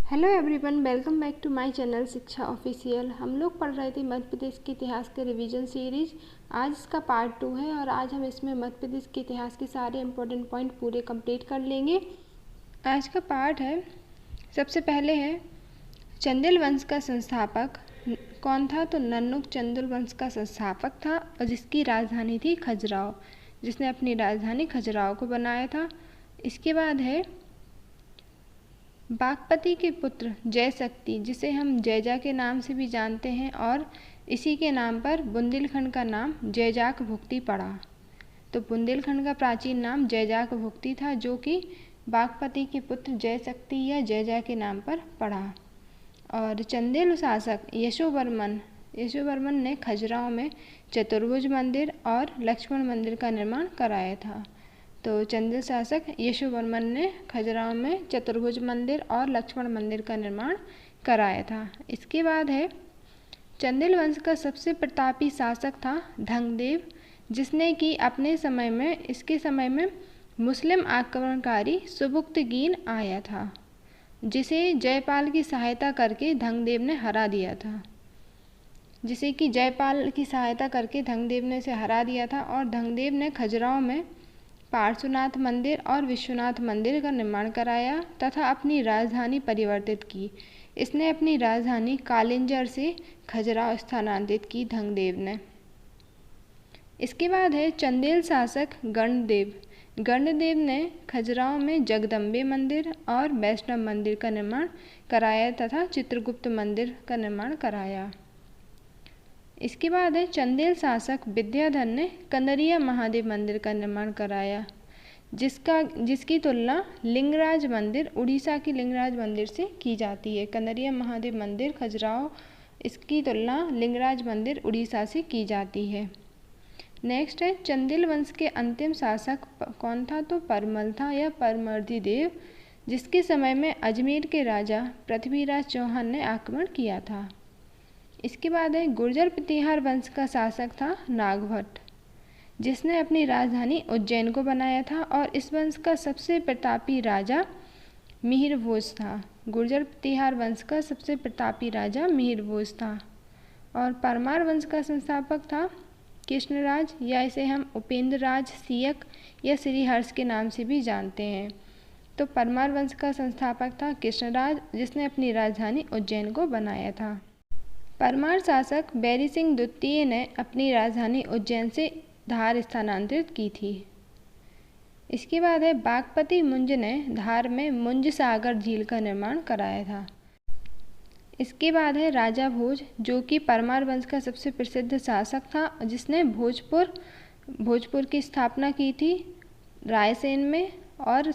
Hello everyone, welcome back to my channel Shiksha official. हम लोग पढ़ रहे थे मध्य प्रदेश के इतिहास के रिवीजन सीरीज। आज इसका पार्ट 2 है और आज हम इसमें मध्य प्रदेश के इतिहास के सारे इम्पोर्टेंट पॉइंट पूरे कंप्लीट कर लेंगे। आज का पार्ट है, सबसे पहले है चंदेल वंश का संस्थापक कौन था। तो नन्नुक चंदेल वंश का संस्थापक था और जिसकी राजधानी थी खजुराहो, जिसने अपनी राजधानी खजुराहो को बनाया था। इसके बाद है बागपति के पुत्र जयशक्ति, जिसे हम जैजा के नाम से भी जानते हैं, और इसी के नाम पर बुंदेलखंड का नाम जैजाक भुक्ति पड़ा। तो बुंदेलखंड का प्राचीन नाम जैजाक भुक्ति था, जो कि बागपति के पुत्र जयशक्ति या जैजा के नाम पर पड़ा। और चंदेल शासक यशोवर्मन ने खजुराहो में चतुर्भुज मंदिर और लक्ष्मण मंदिर का निर्माण कराया था। तो चंदेल शासक यशोवर्मन ने खजुराहो में चतुर्भुज मंदिर और लक्ष्मण मंदिर का निर्माण कराया था। इसके बाद है चंदेल वंश का सबसे प्रतापी शासक था धंगदेव, जिसने कि अपने समय में मुस्लिम आक्रमणकारी सुबुक्तगीन आया था, जिसे जयपाल की सहायता करके धंगदेव ने हरा दिया था। और धंगदेव ने खजुराहो में पार्श्वनाथ मंदिर और विश्वनाथ मंदिर का निर्माण कराया तथा अपनी राजधानी परिवर्तित की। इसने अपनी राजधानी कालिंजर से खजुराहो स्थानांतरित की धंगदेव ने। इसके बाद है चंदेल शासक गणदेव ने खजुराहो में जगदम्बे मंदिर और वैष्णव मंदिर का निर्माण कराया तथा चित्रगुप्त मंदिर का निर्माण कराया। इसके बाद है चंदेल शासक विद्याधर ने कंदरिया महादेव मंदिर का निर्माण कराया, जिसकी तुलना लिंगराज मंदिर उड़ीसा के लिंगराज मंदिर से की जाती है। कंदरिया महादेव मंदिर खजुराहो, इसकी तुलना लिंगराज मंदिर उड़ीसा से की जाती है। नेक्स्ट है चंदेल वंश के अंतिम शासक कौन था। तो परमल था या परमर्दी देव, जिसके समय में अजमेर के राजा पृथ्वीराज चौहान ने आक्रमण किया था। इसके बाद है गुर्जर प्रतिहार वंश का शासक था नागभट्ट, जिसने अपनी राजधानी उज्जैन को बनाया था, और इस वंश का सबसे प्रतापी राजा मिहिरभोज था। गुर्जर प्रतिहार वंश का सबसे प्रतापी राजा मिहिरभोज था। और परमार वंश का संस्थापक था कृष्णराज, या इसे हम उपेंद्र राज सियक या श्रीहर्ष के नाम से भी जानते हैं। तो परमार वंश का संस्थापक था कृष्णराज, जिसने अपनी राजधानी उज्जैन को बनाया था। परमार शासक बैरी सिंह द्वितीय ने अपनी राजधानी उज्जैन से धार स्थानांतरित की थी। इसके बाद है बागपति मुंज ने धार में मुंज सागर झील का निर्माण कराया था। इसके बाद है राजा भोज, जो कि परमार वंश का सबसे प्रसिद्ध शासक था, जिसने भोजपुर की स्थापना की थी रायसेन में, और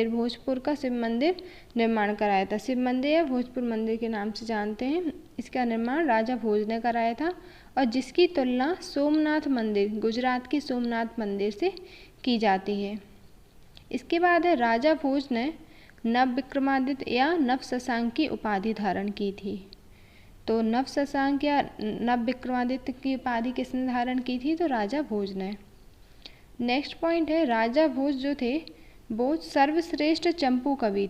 भोजपुर का शिव मंदिर निर्माण कराया था। शिव मंदिर या भोजपुर मंदिर के नाम से जानते हैं। इसका निर्माण राजा भोज ने कराया था, और जिसकी तुलना सोमनाथ मंदिर, गुजरात के सोमनाथ मंदिर से की जाती है। इसके बाद है राजा भोज ने नव विक्रमादित्य या नव शशांक की उपाधि धारण की थी। तो नव शशांक या नव विक्रमादित्य की उपाधि किसने धारण की थी। तो राजा भोज ने। नेक्स्ट पॉइंट है राजा भोज जो थे वो सर्वश्रेष्ठ चंपू कवि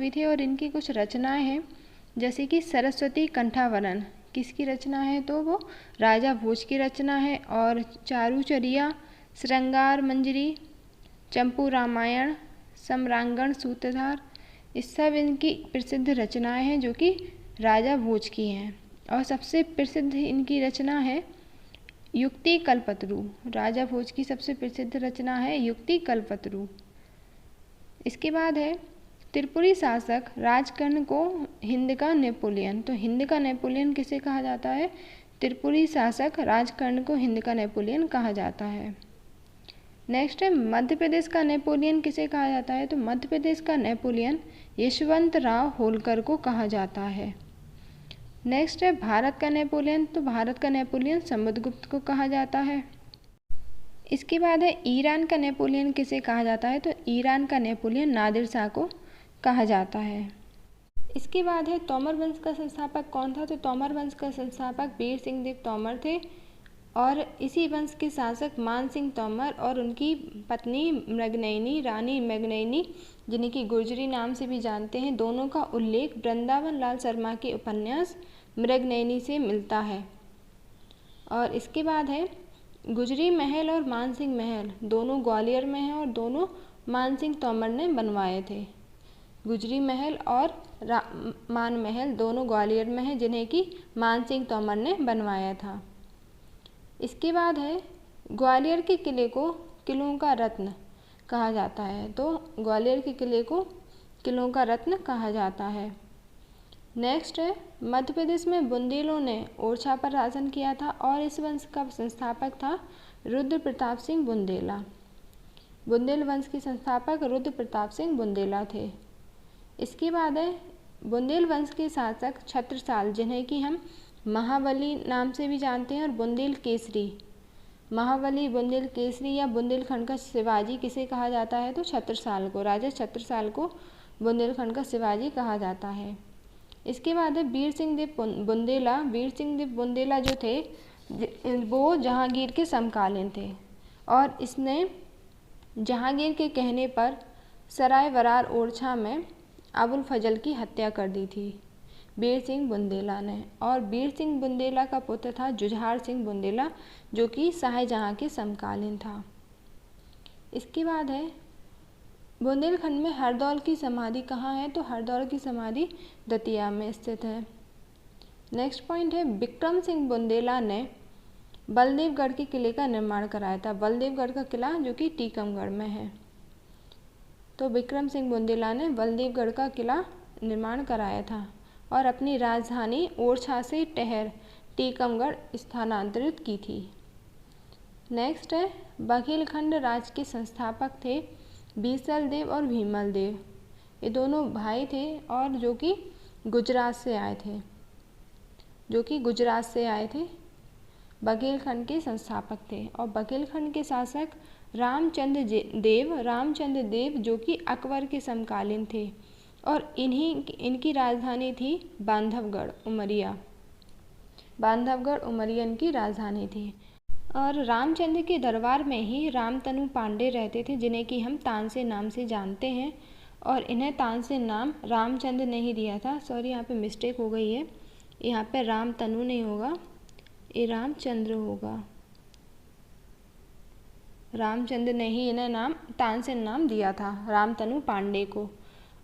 थे। और इनकी कुछ रचनाएं हैं, जैसे कि सरस्वती कंठावरण किसकी रचना है। तो वो राजा भोज की रचना है। और चारुचर्या, श्रृंगार मंजरी, चंपू रामायण, सम्रांगण सूत्रधार, इस सब इनकी प्रसिद्ध रचनाएं हैं जो कि राजा भोज की हैं। और सबसे प्रसिद्ध इनकी रचना है युक्ति कल्पतरु। राजा भोज की सबसे प्रसिद्ध रचना है युक्ति कल्पतरु। इसके बाद है त्रिपुरी शासक राजकर्ण को हिंद का नेपोलियन। तो हिंद का नेपोलियन किसे कहा जाता है। त्रिपुरी शासक राजकर्ण को हिंद का नेपोलियन कहा जाता है। नेक्स्ट है मध्य प्रदेश का नेपोलियन किसे कहा जाता है। तो मध्य प्रदेश का नेपोलियन यशवंतराव होलकर को कहा जाता है। नेक्स्ट है भारत का नेपोलियन। तो भारत का नेपोलियन समुद्रगुप्त को कहा जाता है। इसके बाद है ईरान का नेपोलियन किसे कहा जाता है। तो ईरान का नेपोलियन नादिर शाह को कहा जाता है। इसके बाद है तोमर वंश का संस्थापक कौन था। तो तोमर वंश का संस्थापक वीर सिंह देव तोमर थे, और इसी वंश के शासक मान सिंह तोमर और उनकी पत्नी मृगनयनी, रानी मृगनयनी, जिन्हें कि गुर्जरी नाम से भी जानते हैं, दोनों का उल्लेख वृंदावन लाल शर्मा के उपन्यास मृगनयनी से मिलता है। और इसके बाद है गुजरी महल और मानसिंह महल दोनों ग्वालियर में हैं और दोनों मानसिंह तोमर ने बनवाए थे। गुजरी महल और मान महल दोनों ग्वालियर में हैं, जिन्हें कि मानसिंह तोमर ने बनवाया था। इसके बाद है ग्वालियर के किले को किलों का रत्न कहा जाता है। तो ग्वालियर के किले को किलों का रत्न कहा जाता है। नेक्स्ट है मध्य प्रदेश में बुंदेलों ने ओरछा पर शासन किया था और इस वंश का संस्थापक था रुद्र प्रताप सिंह बुंदेला। बुंदेल वंश के संस्थापक रुद्र प्रताप सिंह बुंदेला थे। इसके बाद है बुंदेल वंश के शासक छत्रसाल, जिन्हें कि हम महाबली नाम से भी जानते हैं, और बुंदेल केसरी, महाबली, बुंदेल केसरी या बुंदेलखंड का शिवाजी किसे कहा जाता है? तो छत्रसाल को, राजा छत्रसाल को बुंदेलखंड का शिवाजी कहा जाता है। इसके बाद है वीर सिंह देव बुंदेला। वीर सिंह देव बुंदेला जो थे वो जहांगीर के समकालीन थे और इसने जहांगीर के कहने पर सराय बरार ओरछा में अबुल फजल की हत्या कर दी थी वीर सिंह बुंदेला ने। और वीर सिंह बुंदेला का पुत्र था जुझार सिंह बुंदेला, जो कि शाहजहां के समकालीन था। इसके बाद है बुंदेलखंड में हरदौल की समाधि कहाँ है? तो हरदौल की समाधि दतिया में स्थित है। नेक्स्ट पॉइंट है विक्रम सिंह बुंदेला ने बलदेवगढ़ के किले का निर्माण कराया था। बलदेवगढ़ का किला जो कि टीकमगढ़ में है। तो विक्रम सिंह बुंदेला ने बलदेवगढ़ का किला निर्माण कराया था और अपनी राजधानी ओरछा से टहर टीकमगढ़ स्थानांतरित की थी। नेक्स्ट है बघेलखंड राज्य के संस्थापक थे बीसल देव और भीमल देव। ये दोनों भाई थे और जो कि गुजरात से आए थे, बघेलखंड के संस्थापक थे। और बघेलखंड के शासक रामचंद्र देव जो कि अकबर के समकालीन थे और इनकी राजधानी थी बांधवगढ़ उमरिया। बांधवगढ़ उमरिया इनकी राजधानी थी। और रामचंद्र के दरबार में ही रामतनु पांडे रहते थे, जिन्हें कि हम तानसेन नाम से जानते हैं। और इन्हें तानसेन नाम रामचंद्र ने ही दिया था। सॉरी, यहाँ पे मिस्टेक हो गई है, यहाँ पे रामतनु नहीं होगा, ये रामचंद्र होगा। रामचंद्र ने ही इन्हें नाम तानसेन नाम दिया था रामतनु पांडे को।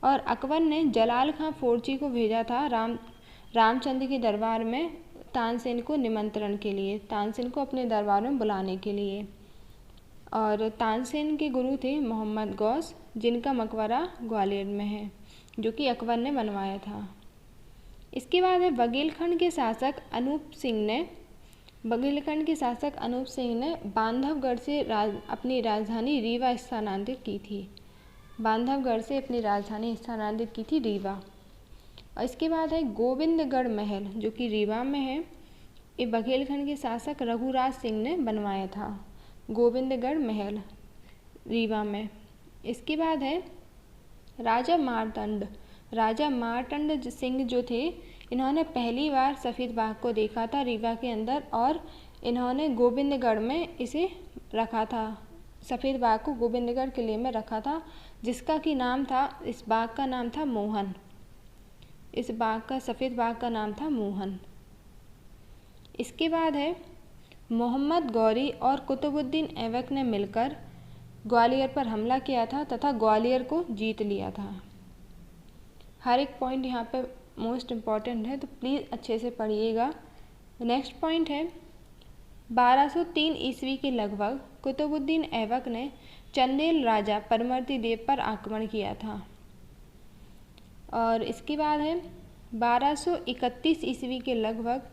और अकबर ने जलाल खां फोरची को भेजा था रामचंद्र के दरबार में तानसेन को निमंत्रण के लिए, तानसेन को अपने दरबार में बुलाने के लिए। और तानसेन के गुरु थे मोहम्मद गौस, जिनका मकबरा ग्वालियर में है, जो कि अकबर ने बनवाया था। इसके बाद है बघेलखंड के शासक अनूप सिंह ने बांधवगढ़ से अपनी राजधानी रीवा स्थानांतरित की थी। बांधवगढ़ से अपनी राजधानी स्थानांतरित की थी रीवा। और इसके बाद है गोविंदगढ़ महल, जो कि रीवा में है। ये बघेलखंड के शासक रघुराज सिंह ने बनवाया था, गोविंदगढ़ महल रीवा में। इसके बाद है राजा मार्तंड सिंह जो थे, इन्होंने पहली बार सफ़ेद बाघ को देखा था रीवा के अंदर और इन्होंने गोविंदगढ़ में इसे रखा था, सफ़ेद बाघ को गोविंदगढ़ किले में रखा था, जिसका कि नाम था, इस बाघ का नाम था मोहन। इस बाघ का, सफ़ेद बाघ का नाम था मोहन। इसके बाद है मोहम्मद गौरी और कुतुबुद्दीन ऐबक ने मिलकर ग्वालियर पर हमला किया था तथा ग्वालियर को जीत लिया था। हर एक पॉइंट यहाँ पे मोस्ट इम्पॉर्टेंट है, तो प्लीज़ अच्छे से पढ़िएगा। नेक्स्ट पॉइंट है 1203 ईस्वी के लगभग कुतुबुद्दीन ऐबक ने चंदेल राजा परमर्दी देव पर आक्रमण किया था। और इसके बाद है 1231 ईस्वी के लगभग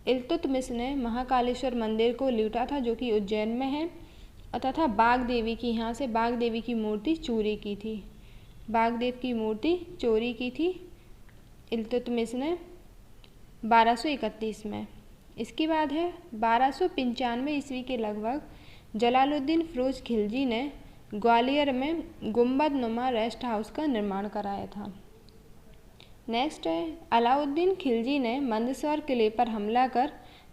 इल्तुतमिश ने महाकालेश्वर मंदिर को लूटा था, जो कि उज्जैन में है, तथा बाघ देवी की, यहाँ से बाघ देवी की मूर्ति चोरी की थी। बाघ देव की मूर्ति चोरी की थी इल्तुतमिश ने 1231 में। इसके बाद है 1295 ईस्वी के लगभग जलालुद्दीन फिरोज खिलजी ने ग्वालियर में गुंबद नुमा रेस्ट हाउस का निर्माण कराया था। नेक्स्ट है अलाउद्दीन खिलजी ने मंदसौर किले पर हमला कर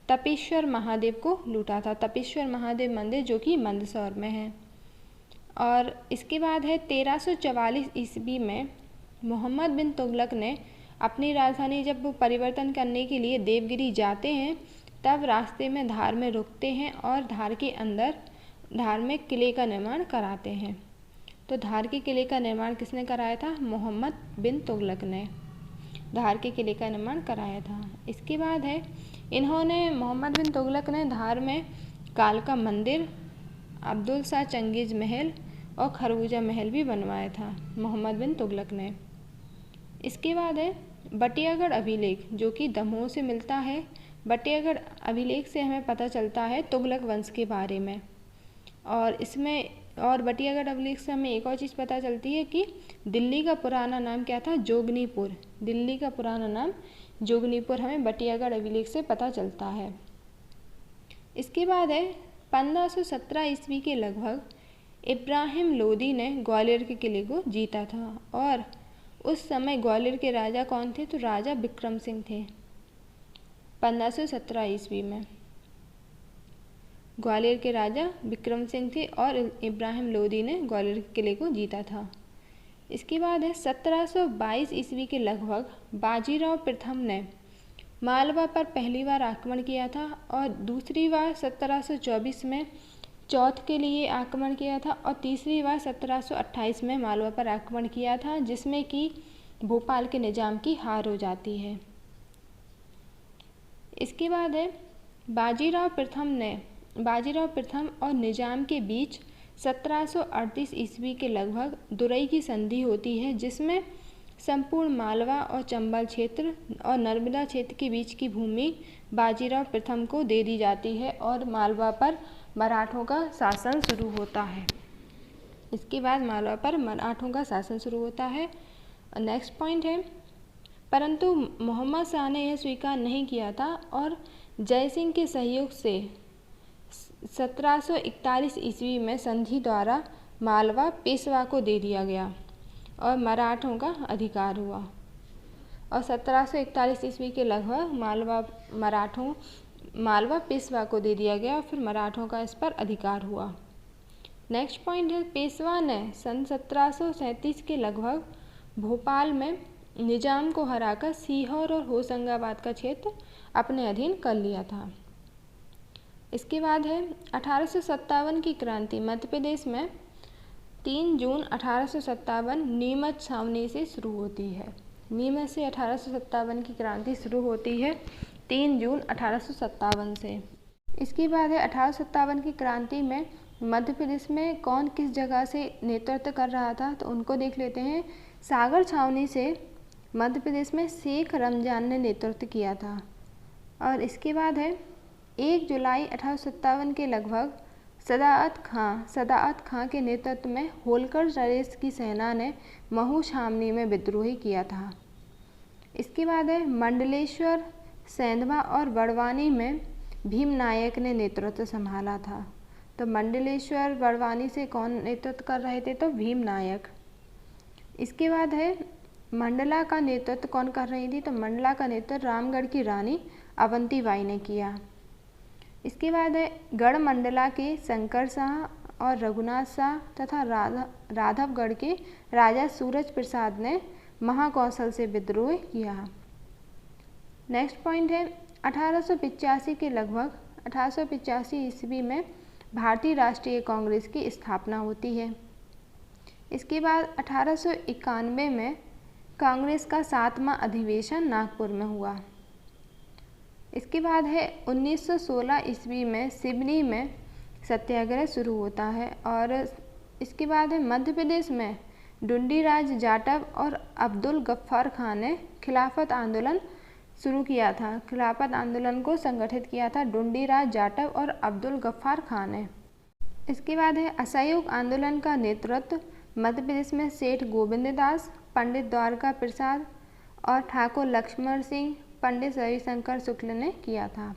तपेश्वर महादेव को लूटा था। तपेश्वर महादेव मंदिर जो कि मंदसौर में है। और इसके बाद है 1344 ईस्वी में मोहम्मद बिन तुगलक ने अपनी राजधानी जब वो परिवर्तन करने के लिए देवगिरी जाते हैं तब रास्ते में धार में रुकते हैं और धार के अंदर धार में किले का निर्माण कराते हैं। तो धार के किले का निर्माण किसने कराया था? मोहम्मद बिन तुगलक ने धार के किले का निर्माण कराया था। इसके बाद है इन्होंने मोहम्मद बिन तुगलक ने धार में कालका मंदिर, अब्दुल शाह चंगेज महल और खरबूजा महल भी बनवाया था मोहम्मद बिन तुगलक ने। इसके बाद है बटियागढ़ अभिलेख जो कि दमोह से मिलता है। बटियागढ़ अभिलेख से हमें पता चलता है तुगलक वंश के बारे में। और इसमें और बटियागढ़ अभिलेख से हमें एक और चीज़ पता चलती है कि दिल्ली का पुराना नाम क्या था? जोगनीपुर। दिल्ली का पुराना नाम जोगनीपुर हमें बटियागढ़ अभिलेख से पता चलता है। इसके बाद है 1517 ईस्वी के लगभग इब्राहिम लोदी ने ग्वालियर के किले को जीता था। और उस समय ग्वालियर के राजा कौन थे? तो राजा विक्रम सिंह थे। 1517 ईस्वी में ग्वालियर के राजा विक्रम सिंह थे और इब्राहिम लोदी ने ग्वालियर के किले को जीता था। इसके बाद है 1722 ईस्वी के लगभग बाजीराव प्रथम ने मालवा पर पहली बार आक्रमण किया था और दूसरी बार 1724 में चौथ के लिए आक्रमण किया था और तीसरी बार 1728 में मालवा पर आक्रमण किया था, जिसमें कि भोपाल के निजाम की हार हो जाती है। इसके बाद है बाजीराव प्रथम और निजाम के बीच 1738 ईस्वी के लगभग दुरई की संधि होती है, जिसमें संपूर्ण मालवा और चंबल क्षेत्र और नर्मदा क्षेत्र के बीच की भूमि बाजीराव प्रथम को दे दी जाती है और मालवा पर मराठों का शासन शुरू होता है। इसके बाद मालवा पर मराठों का शासन शुरू होता है। नेक्स्ट पॉइंट है, परंतु मोहम्मद शाह ने यह स्वीकार नहीं किया था और जयसिंह के सहयोग से 1741 ईस्वी में संधि द्वारा मालवा पेशवा को दे दिया गया और मराठों का अधिकार हुआ। और 1741 ईस्वी के लगभग मालवा पेशवा को दे दिया गया और फिर मराठों का इस पर अधिकार हुआ। नेक्स्ट पॉइंट है, पेशवा ने सन 1737 के लगभग भोपाल में निजाम को हराकर सीहोर और होशंगाबाद का क्षेत्र अपने अधीन कर लिया था। इसके बाद है 1857 की क्रांति। मध्य प्रदेश में 3 जून 1857 नीमच छावनी से शुरू होती है। नीमच से 1857 की क्रांति शुरू होती है 3 जून 1857 से। इसके बाद है 1857 की क्रांति में मध्य प्रदेश में कौन किस जगह से नेतृत्व कर रहा था, तो उनको देख लेते हैं। सागर छावनी से मध्य प्रदेश में शेख रमजान ने नेतृत्व किया था। और इसके बाद है 1 जुलाई 1857 के लगभग सदाअत खां के नेतृत्व में होलकर नरेश की सेना ने महू छावनी में विद्रोह किया था। इसके बाद है मंडलेश्वर, सेंधवा और बड़वानी में भीम नायक ने नेतृत्व संभाला था। तो मंडलेश्वर बड़वानी से कौन नेतृत्व कर रहे थे, तो भीम नायक। इसके बाद है मंडला का नेतृत्व कौन कर रही थी, तो मंडला का नेतृत्व रामगढ़ की रानी अवंती बाई ने किया। इसके बाद है गढ़मंडला के शंकर शाह और रघुनाथ शाह तथा राघवगढ़ के राजा सूरज प्रसाद ने महाकौशल से विद्रोह किया। नेक्स्ट पॉइंट है 1885 के लगभग 1885 ईस्वी में भारतीय राष्ट्रीय कांग्रेस की स्थापना होती है। इसके बाद 1891 में कांग्रेस का 7वां अधिवेशन नागपुर में हुआ। इसके बाद है 1916 ईस्वी में सिवनी में सत्याग्रह शुरू होता है। और इसके बाद है मध्य प्रदेश में ढूंढीराज जाटव और अब्दुल गफ्फार खान ने खिलाफत आंदोलन शुरू किया था। खिलाफत आंदोलन को संगठित किया था ढूंढीराज जाटव और अब्दुल गफ्फार खान ने। इसके बाद है असहयोग आंदोलन का नेतृत्व मध्य प्रदेश में सेठ गोविंद दास, पंडित द्वारका प्रसाद और ठाकुर लक्ष्मण सिंह, पंडित रविशंकर शुक्ल ने किया था।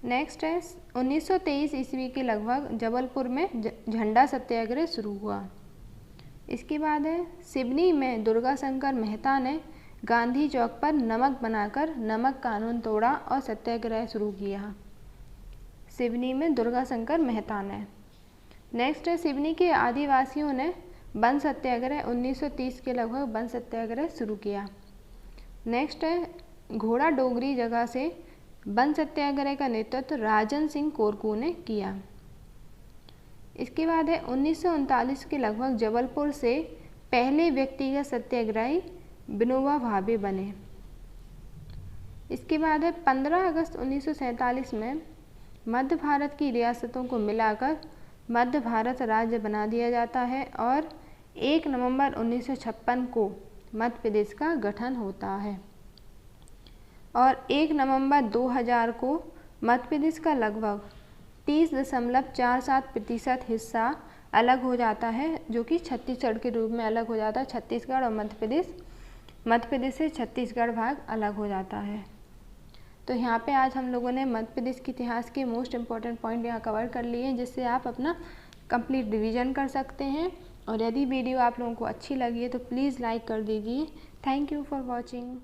नेक्स्ट है 1923 ईस्वी के लगभग जबलपुर में झंडा सत्याग्रह शुरू हुआ। इसके बाद है सिवनी में दुर्गा शंकर मेहता ने गांधी चौक पर नमक बनाकर नमक कानून तोड़ा और सत्याग्रह शुरू किया। सिवनी में दुर्गा शंकर मेहता ने। नेक्स्ट है सिवनी के आदिवासियों ने वन सत्याग्रह 1930 के लगभग वन सत्याग्रह शुरू किया। नेक्स्ट है घोड़ा डोगरी जगह से वन सत्याग्रह का नेतृत्व राजन सिंह कोरकू ने किया। इसके बाद है 1939 के लगभग जबलपुर से पहले व्यक्तिगत सत्याग्रही विनोबा भावे बने। इसके बाद है 15 अगस्त 1947 में मध्य भारत की रियासतों को मिलाकर मध्य भारत राज्य बना दिया जाता है और 1 नवंबर 1956 को मध्य प्रदेश का गठन होता है और 1 नवंबर 2000 को मध्य प्रदेश का लगभग 30.47% हिस्सा अलग हो जाता है, जो कि छत्तीसगढ़ के रूप में अलग हो जाता है। छत्तीसगढ़ और मध्य प्रदेश से छत्तीसगढ़ भाग अलग हो जाता है। तो यहाँ पे आज हम लोगों ने मध्य प्रदेश के इतिहास के मोस्ट इम्पॉर्टेंट पॉइंट यहाँ कवर कर लिए हैं, जिससे आप अपना कंप्लीट रिवीजन कर सकते हैं। और यदि वीडियो आप लोगों को अच्छी लगी है तो प्लीज़ लाइक कर दीजिए। Thank you for watching.